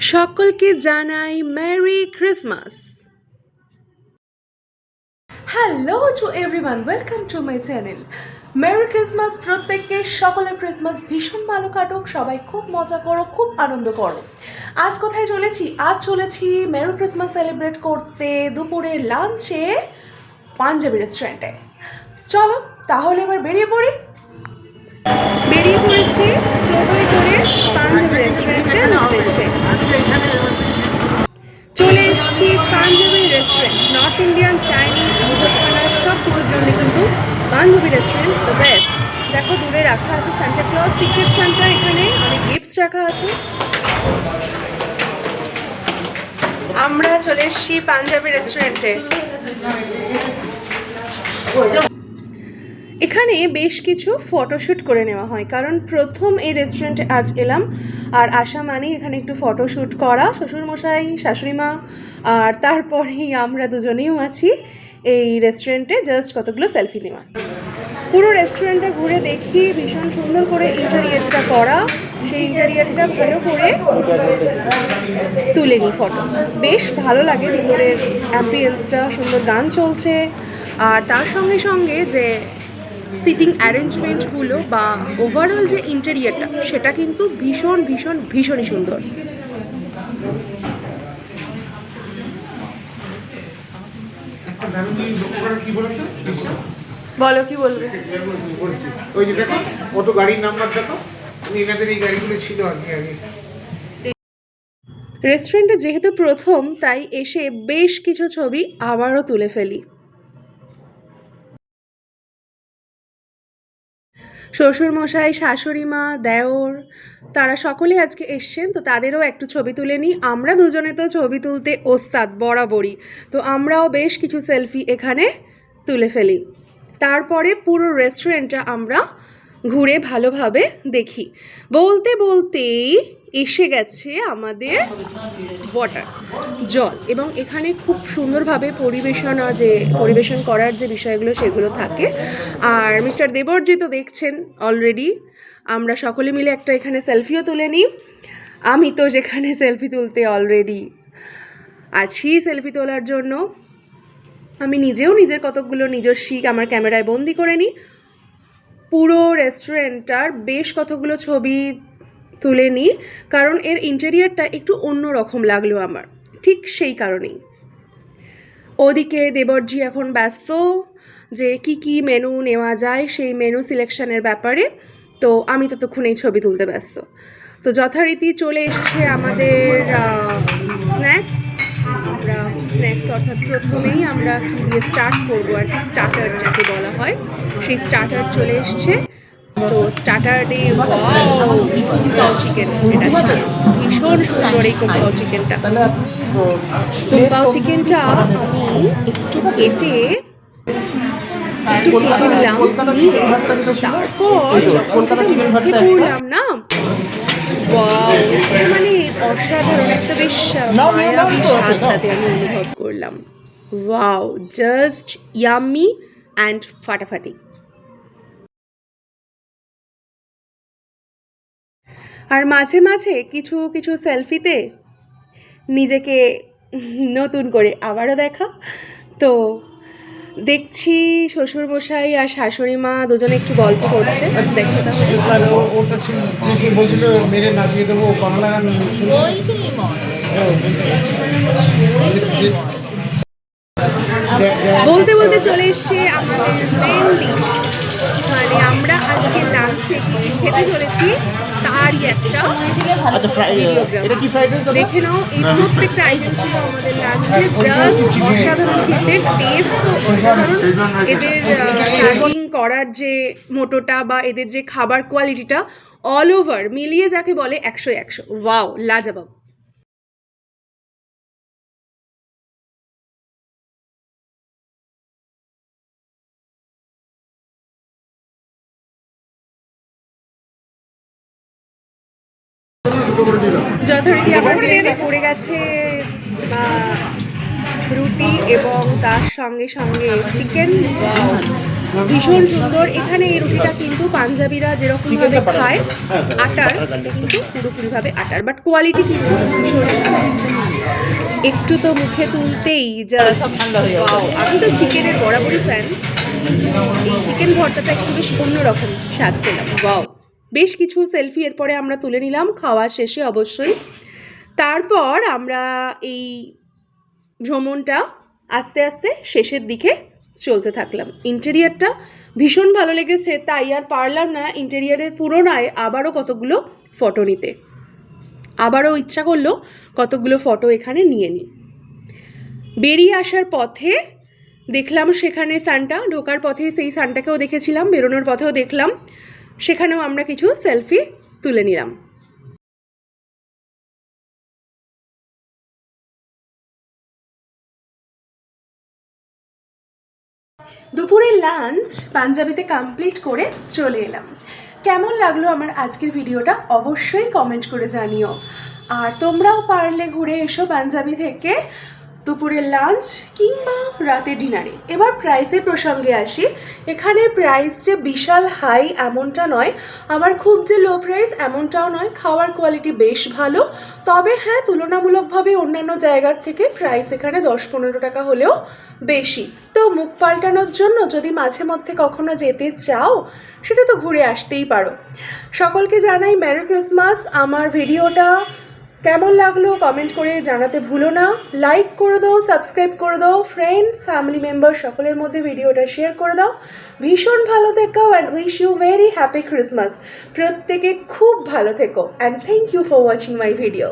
সকলকে জানাই merry Christmas. Hello to everyone, welcome to my channel merry Christmas. প্রত্যেককে সকলের ক্রিসমাস ভীষণ ভালো কাটুক, সবাই খুব মজা করো, খুব আনন্দ করো। আজ কোথায় চলেছি? আজ চলেছি মেরি ক্রিসমাস সেলিব্রেট করতে দুপুরের লাঞ্চে পাঞ্জাবি রেস্টুরেন্টে। চলো তাহলে এবার বেরিয়ে পড়েছি টোটোয় করে পাঞ্জাবি রেস্টুরেন্টের উদ্দেশ্যে। চলে এসেছি Punjabi restaurant. North Indian, Chinese, Mughal খানা সব কিছুর জন্য কিন্তু পাঞ্জাবি রেস্টুরেন্ট দ্য বেস্ট। দেখো দূরে রাখা আছে সান্টা ক্লজ, সিক্রেট সান্টা, এখানে অনেক গিফটস রাখা আছে। আমরা চলে এসেছি পাঞ্জাবি রেস্টুরেন্টে। এখানে বেশ কিছু ফটোশ্যুট করে নেওয়া হয়, কারণ প্রথম এই রেস্টুরেন্টে আজ এলাম, আর আসা মানেই এখানে একটু ফটোশ্যুট করা। শ্বশুরমশাই, শাশুড়িমা আর তারপরেই আমরা দুজনেও আছি এই রেস্টুরেন্টে, জাস্ট কতগুলো সেলফি নেওয়া। পুরো রেস্টুরেন্টটা ঘুরে দেখি, ভীষণ সুন্দর করে ইন্টেরিয়রটা করা, সেই ইন্টেরিয়রটা ভালো করে তুলে নিই ফটো। বেশ ভালো লাগে ভিতরের অ্যাম্বিয়েন্সটা, সুন্দর গান চলছে, আর তার সঙ্গে সঙ্গে যে সিটিং অ্যারেঞ্জমেন্টগুলো বা ওভারঅল যে ইন্টেরিয়রটা, সেটা কিন্তু ভীষণ ভীষণ ভীষণই সুন্দর। বলো কি বলবে? ওই যে দেখো কত গাড়ির নাম্বার দেখো, এনাদের এই গাড়িগুলো ছিল আগে। রেস্টুরেন্টে যেহেতু প্রথম, তাই এসে বেশ কিছু ছবি আবারও তুলে ফেলি। শ্বশুরমশাই, শাশুড়িমা, দেওর, তারা সকলে আজকে এসছেন, তো তাদেরও একটু ছবি তুলে নিই। আমরা দুজনে তো ছবি তুলতে ওস্তাদ বরাবরই, তো আমরাও বেশ কিছু সেলফি এখানে তুলে ফেলি। তারপরে পুরো রেস্টুরেন্টটা আমরা ঘুরে ভালোভাবে দেখি। বলতে বলতেই এসে গেছে আমাদের ওয়াটার, জল, এবং এখানে খুব সুন্দরভাবে পরিবেশন করার যে বিষয়গুলো সেগুলো থাকে। আর মিস্টার দেবরজি তো দেখছেন অলরেডি, আমরা সকলে মিলে একটা এখানে সেলফিও তুলে নিই। আমি তো যেখানে সেলফি তুলতে অলরেডি আছি সেলফি তোলার জন্য, আমি নিজেও নিজের কতকগুলো নিজস্বী আমার ক্যামেরায় বন্দি করে নিই। পুরো রেস্টুরেন্টটার বেশ কতগুলো ছবি তুলে নিই, কারণ এর ইন্টেরিয়রটা একটু অন্য রকম লাগলো আমার, ঠিক সেই কারণেই। ওদিকে দেবরজি এখন ব্যস্ত যে কি মেনু নেওয়া যায় সেই মেনু সিলেকশনের ব্যাপারে, তো আমি ততক্ষণেই ছবি তুলতে ব্যস্ত। তো যথারীতি চলে এসেছে আমাদের স্ন্যাক্স। আমরা স্ন্যাক্স অর্থাৎ প্রথমেই আমরা কি দিয়ে স্টার্ট করবো আর কি, স্টার্টার যাকে বলা হয়, সেই স্টার্টার চলে এসছে। তো স্টার্টারে কুম্পাও চিকেন, এটা ছিল ভীষণ সুন্দর। এই কুম্পাও চিকেনটা আমি একটু কেটে নিলাম, নিয়ে তারপর যখন মুখে পুরলাম না, ওয়াও, মানে অসাধারণ একটা বেশ মায়াবী স্বাদ তাতে আমি অনুভব করলাম। ওয়াও, জাস্ট ইয়াম্মি অ্যান্ড ফাটাফাটি। আর মাঝে মাঝে কিছু কিছু সেলফিতে নিজেকে নতুন করে আবারও দেখা। তো দেখছি শ্বশুরমশাই আর শাশুড়ি মা দুজনে একটু গল্প করছে, দেখো তাহলে। বলছিল মেরে নাচিয়ে দেবো বাংলা গান। বলতে বলতে চলে এসছে আমাদের মেন ডিশ, মানে আমরা আজকে লাঞ্চে খেতে চলেছি তারই একটা ভিডিওগ্রাফ। দেখে নাও, এই প্রত্যেকটা আইটেম ছিল আমাদের লাঞ্চে, জাস্ট অসাধারণ খেতে, টেস্ট তো অসাধারণ। এদের সার্ভিং করার যে মোটোটা বা এদের যে খাবার কোয়ালিটিটা, অল ওভার মিলিয়ে যাকে বলে 100-100। ওয়াও, লাজবাব। যথারীতি আমার প্লেটে পড়ে গেছে রুটি এবং তার সঙ্গে সঙ্গে চিকেন। ভীষণ সুন্দর। এখানে এই রুটিটা কিন্তু পাঞ্জাবিরা যেরকমভাবে খায় আটার, এটা কিন্তু পুরোপুরিভাবে আটার, বাট কোয়ালিটি কিন্তু ভীষণ ভালো। একটু তো মুখে তুলতেই জাস্ট ওয়াও। আমি তো চিকেনের বরাবরই ফ্যান, কিন্তু এই চিকেন ভর্তাটা একটু বেশ অন্যরকম স্বাদ পেলাম। ওয়াও, বেশ কিছু সেলফি এরপরে আমরা তুলে নিলাম খাওয়া শেষে অবশ্যই। তারপর আমরা এই ভ্রমণটা আস্তে আস্তে শেষের দিকে চলতে থাকলাম। ইন্টেরিয়ারটা ভীষণ ভালো লেগেছে, তাই আর পারলাম না ইন্টেরিয়ারের পুরোনায় আবারও কতগুলো ফটো নিতে। আবারও ইচ্ছা করলো কতগুলো ফটো এখানে নিয়ে নিই। বেরিয়ে আসার পথে দেখলাম সেখানে সান্টা, ঢোকার পথে সেই সান্টাকেও দেখেছিলাম, বেরোনোর পথেও দেখলাম, সেখানেও আমরা কিছু সেলফি তুলে নিলাম। দুপুরের লাঞ্চ পাঞ্জাবিতে কমপ্লিট করে চলে এলাম। কেমন লাগলো আমার আজকের ভিডিওটা অবশ্যই কমেন্ট করে জানিও। আর তোমরাও পারলে ঘুরে এসো পাঞ্জাবি থেকে দুপুরের লাঞ্চ কিংবা রাতে ডিনারে। এবার প্রাইসের প্রসঙ্গে আসি। এখানে প্রাইস যে বিশাল হাই এমনটা নয়, আবার খুব যে লো প্রাইস এমনটাও নয়। খাওয়ার কোয়ালিটি বেশ ভালো, তবে হ্যাঁ তুলনামূলকভাবে অন্যান্য জায়গার থেকে প্রাইস এখানে 10-15 টাকা হলেও বেশি। তো মুখ পাল্টানোর জন্য যদি মাঝে মধ্যে কখনো যেতে চাও, সেটা তো ঘুরে আসতেই পারো। সকলকে জানাই মেরি ক্রিসমাস। আমার ভিডিওটা কেমন লাগলো কমেন্ট করে জানাতে ভুলো না। লাইক করে দাও, সাবস্ক্রাইব করে দাও, ফ্রেন্ডস ফ্যামিলি মেম্বার সকলের মধ্যে ভিডিওটা শেয়ার করে দাও। ভীষণ ভালো থেকো and wish you very happy Christmas. প্রত্যেকে খুব ভালো থেকো and thank you for watching my video.